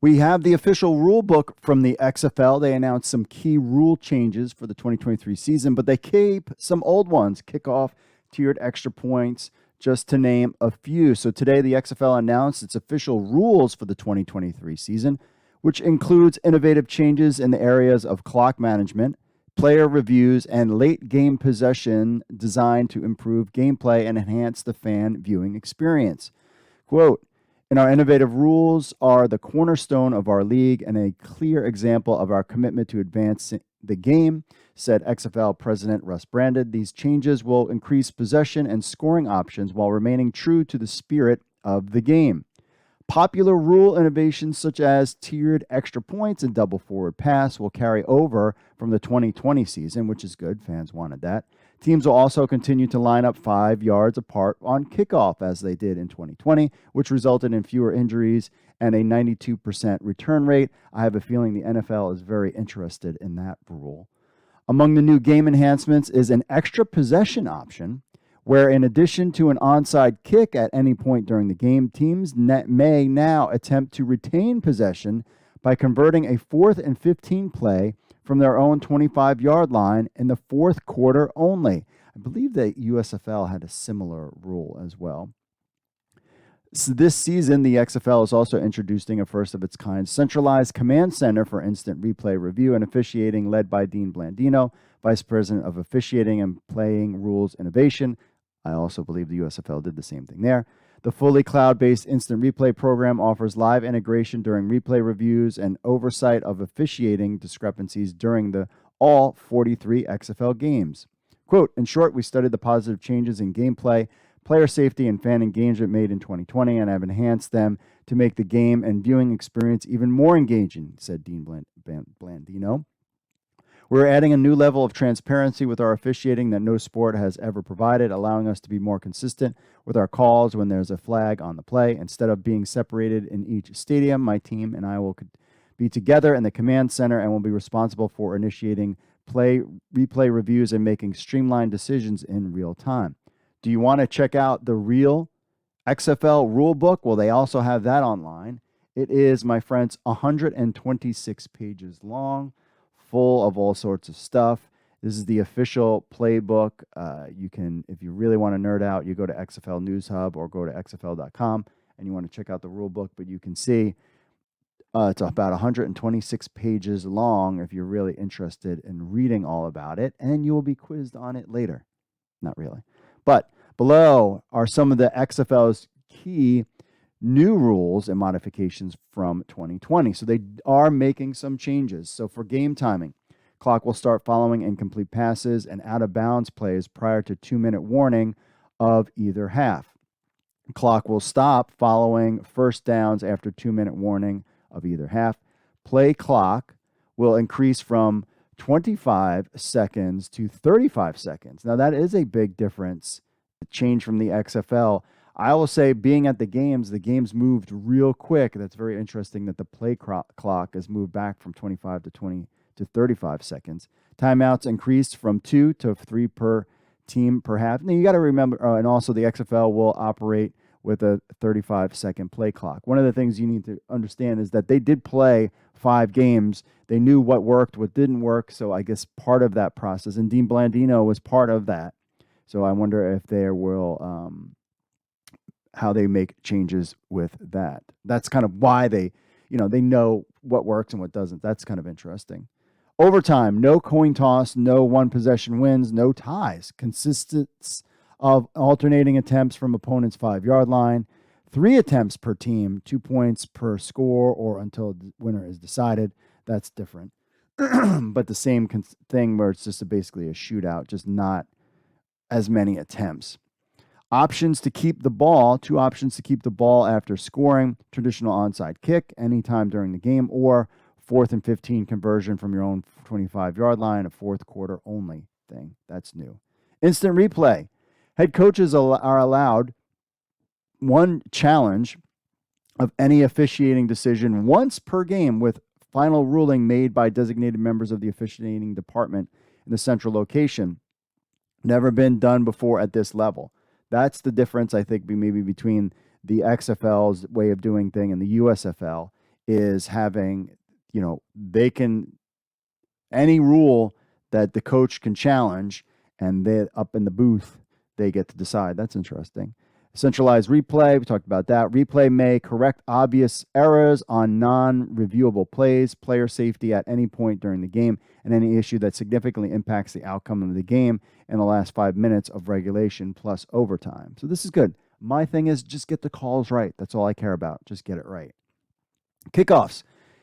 We have the official rule book from the XFL. They announced some key rule changes for the 2023 season, but they keep some old ones: kickoff, tiered extra points, just to name a few. So today, the XFL announced its official rules for the 2023 season, which includes innovative changes in the areas of clock management, player reviews, and late game possession designed to improve gameplay and enhance the fan viewing experience. Quote, "And our innovative rules are the cornerstone of our league and a clear example of our commitment to advance the game," said XFL President Russ Brandon. "These changes will increase possession and scoring options while remaining true to the spirit of the game. Popular rule innovations such as tiered extra points and double forward pass will carry over from the 2020 season, which is good. Fans wanted that. Teams will also continue to line up 5 yards apart on kickoff as they did in 2020, which resulted in fewer injuries and a 92% return rate. I have a feeling the NFL is very interested in that rule. Among the new game enhancements is an extra possession option, where in addition to an onside kick at any point during the game, teams may now attempt to retain possession by converting a 4th and 15 play from their own 25-yard line in the fourth quarter only. I believe the USFL had a similar rule as well. So this season, the XFL is also introducing a first-of-its-kind centralized command center for instant replay review and officiating, led by Dean Blandino, Vice President of Officiating and Playing Rules Innovation. I also believe the USFL did the same thing there. The fully cloud-based instant replay program offers live integration during replay reviews and oversight of officiating discrepancies during all 43 XFL games. Quote, "In short, we studied the positive changes in gameplay, player safety, and fan engagement made in 2020 and have enhanced them to make the game and viewing experience even more engaging," said Dean Blandino. "We're adding a new level of transparency with our officiating that no sport has ever provided, allowing us to be more consistent with our calls when there's a flag on the play. Instead of being separated in each stadium, my team and I will be together in the command center and will be responsible for initiating replay reviews and making streamlined decisions in real time." Do you want to check out the real XFL rule book? Well, they also have that online. It is, my friends, 126 pages long, full of all sorts of stuff. This is the official playbook. You can, if you really want to nerd out, you go to XFL News Hub or go to xfl.com and you want to check out the rule book. But you can see it's about 126 pages long if you're really interested in reading all about it, and you will be quizzed on it later. Not really. But below are some of the XFL's key new rules and modifications from 2020. So they are making some changes. So for game timing, clock will start following incomplete passes and out-of-bounds plays prior to 2-minute warning of either half. Clock will stop following first downs after 2-minute warning of either half. Play clock will increase from 25 seconds to 35 seconds. Now, that is a big difference, a change from the XFL. I will say, being at the games moved real quick. That's very interesting that the play clock has moved back from 25 to 35 seconds. Timeouts increased from 2 to 3 per team per half. Now, you got to remember, and also the XFL will operate with a 35-second play clock. One of the things you need to understand is that they did play 5 games. They knew what worked, what didn't work. So I guess part of that process, and Dean Blandino was part of that. So I wonder if there will, how they make changes with that. That's kind of why they know what works and what doesn't. That's kind of interesting. Overtime, no coin toss, no one possession wins, no ties. Consists of alternating attempts from opponent's 5-yard line, 3 attempts per team, 2 points per score, or until the winner is decided. That's different. But the same thing where it's just basically a shootout, just not as many attempts. Options to keep the ball, 2 options to keep the ball after scoring, traditional onside kick anytime during the game, or 4th and 15 conversion from your own 25-yard line, a fourth quarter only thing. That's new. Instant replay. Head coaches are allowed one challenge of any officiating decision once per game, with final ruling made by designated members of the officiating department in the central location. Never been done before at this level. That's the difference, I think, maybe between the XFL's way of doing thing and the USFL, is having, they can, any rule that the coach can challenge, and they up in the booth, they get to decide. That's interesting. Centralized replay, we talked about that. Replay may correct obvious errors on non-reviewable plays, player safety at any point during the game, and any issue that significantly impacts the outcome of the game in the last 5 minutes of regulation plus overtime. So this is good. My thing is just get the calls right. That's all I care about. Just get it right. Kickoffs.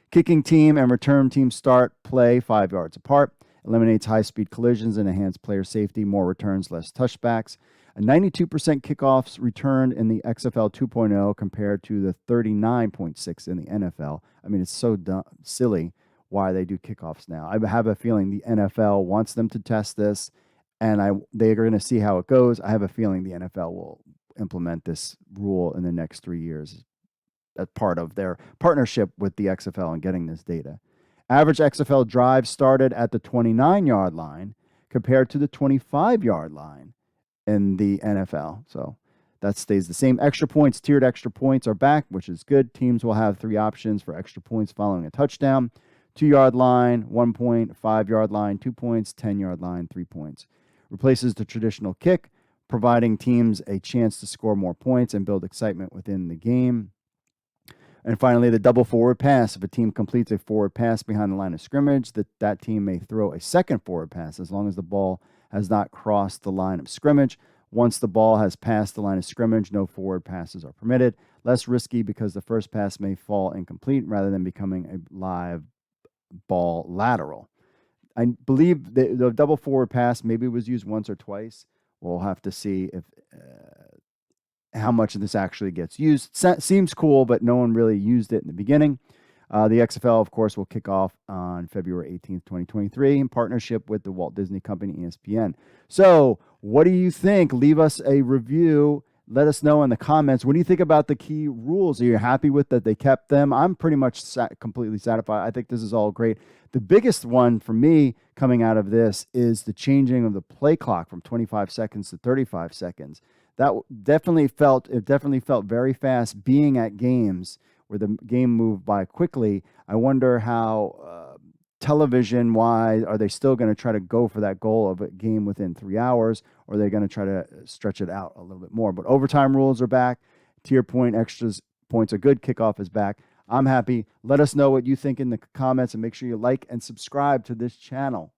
Kicking team and return team start play 5 yards apart. Eliminates high-speed collisions and enhance player safety. More returns, less touchbacks. A 92% kickoffs returned in the XFL 2.0 compared to the 39.6 in the NFL. I mean, it's so silly why they do kickoffs now. I have a feeling the NFL wants them to test this, and they're going to see how it goes. I have a feeling the NFL will implement this rule in the next 3 years as part of their partnership with the XFL and getting this data. Average XFL drive started at the 29-yard line compared to the 25-yard line in the NFL. So that stays the same. Extra points, tiered extra points are back, which is good. Teams will have 3 options for extra points following a touchdown. 2-yard line, 1 point, 5-yard line, 2 points, 10-yard line, 3 points. Replaces the traditional kick, providing teams a chance to score more points and build excitement within the game. And finally, the double forward pass. If a team completes a forward pass behind the line of scrimmage, that team may throw a second forward pass as long as the ball has not crossed the line of scrimmage. Once the ball has passed the line of scrimmage, no forward passes are permitted. Less risky because the first pass may fall incomplete rather than becoming a live ball lateral. I believe the double forward pass maybe was used once or twice. We'll have to see if how much of this actually gets used. Seems cool, but no one really used it in the beginning. The XFL, of course, will kick off on February 18th, 2023, in partnership with the Walt Disney Company, ESPN. So what do you think? Leave us a review. Let us know in the comments. What do you think about the key rules? Are you happy with that they kept them? I'm pretty much completely satisfied. I think this is all great. The biggest one for me coming out of this is the changing of the play clock from 25 seconds to 35 seconds. That definitely felt very fast being at games where the game moved by quickly. I wonder how television-wise, are they still going to try to go for that goal of a game within 3 hours, or are they going to try to stretch it out a little bit more? But overtime rules are back. Tier point extras points are good. Kickoff is back. I'm happy. Let us know what you think in the comments, and make sure you like and subscribe to this channel.